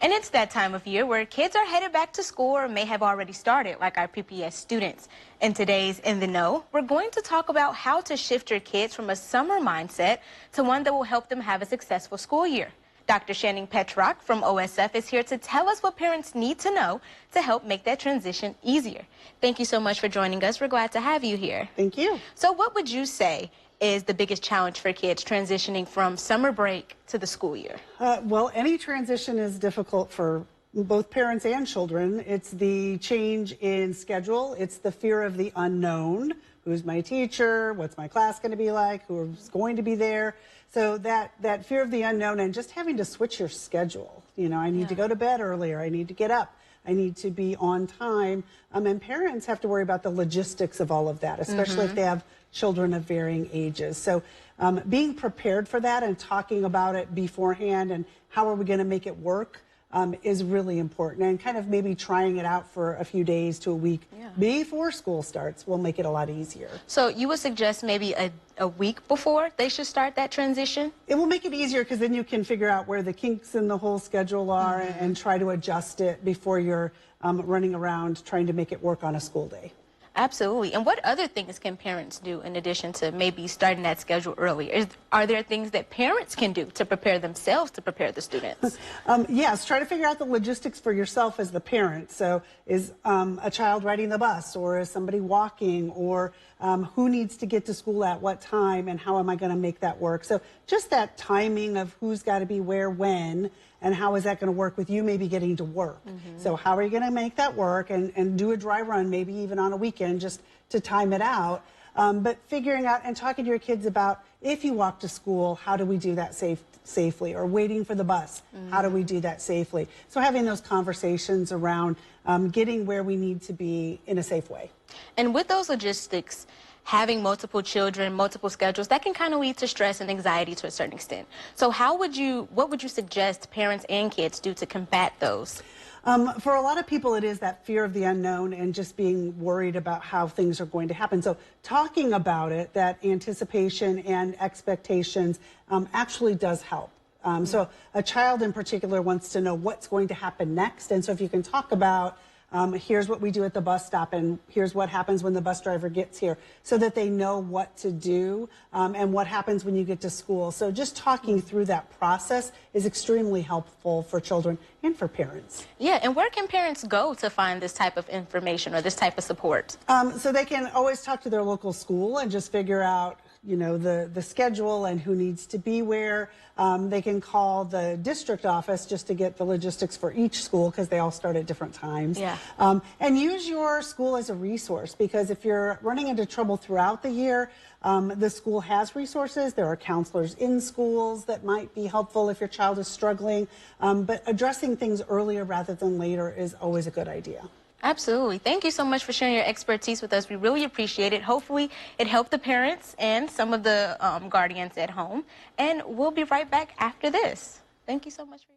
And it's that time of year where kids are headed back to school or may have already started, like our PPS students. In today's In the Know, we're going to talk about how to shift your kids from a summer mindset to one that will help them have a successful school year. Dr. Petrak from OSF is here to tell us what parents need to know to help make that transition easier. Thank you so much for joining us. We're glad to have you here. Thank you. So what would you say is the biggest challenge for kids transitioning from summer break to the school year? Well, any transition is difficult for both parents and children. It's the change in schedule. It's the fear of the unknown. Who's my teacher? What's my class going to be like? Who's going to be there? So that fear of the unknown and just having to switch your schedule. You know, I need to go to bed earlier. I need to get up. I need to be on time. And parents have to worry about the logistics of all of that, especially if they have children of varying ages. So being prepared for that and talking about it beforehand and how are we going to make it work is really important. And kind of maybe trying it out for a few days to a week before school starts will make it a lot easier. So you would suggest maybe a week before they should start that transition? It will make it easier because then you can figure out where the kinks in the whole schedule are and try to adjust it before you're running around trying to make it work on a school day. Absolutely. And what other things can parents do in addition to maybe starting that schedule early? Are there things that parents can do to prepare themselves to prepare the students? Yes, try to figure out the logistics for yourself as the parent. So is a child riding the bus, or is somebody walking, or who needs to get to school at what time, and how am I going to make that work? So just that timing of who's got to be where when, and how is that going to work with you maybe getting to work. So how are you going to make that work and do a dry run, maybe even on a weekend, just to time it out. But figuring out and talking to your kids about, if you walk to school, how do we do that safely? Or waiting for the bus, how do we do that safely? So having those conversations around getting where we need to be in a safe way. And with those logistics, having multiple children, multiple schedules, that can kind of lead to stress and anxiety to a certain extent. So what would you suggest parents and kids do to combat those? For a lot of people, it is that fear of the unknown and just being worried about how things are going to happen. So talking about it, that anticipation and expectations actually does help. So a child in particular wants to know what's going to happen next. And so if you can talk about here's what we do at the bus stop, and here's what happens when the bus driver gets here, so that they know what to do and what happens when you get to school. So just talking through that process is extremely helpful for children and for parents. Yeah, and where can parents go to find this type of information or this type of support? So they can always talk to their local school and just figure out, you know, the schedule and who needs to be where. They can call the district office just to get the logistics for each school, because they all start at different times. And use your school as a resource, because if you're running into trouble throughout the year, the school has resources. There are counselors in schools that might be helpful if your child is struggling. But addressing things earlier rather than later is always a good idea. Absolutely. Thank you so much for sharing your expertise with us. We really appreciate it. Hopefully it helped the parents and some of the guardians at home. And we'll be right back after this. Thank you so much for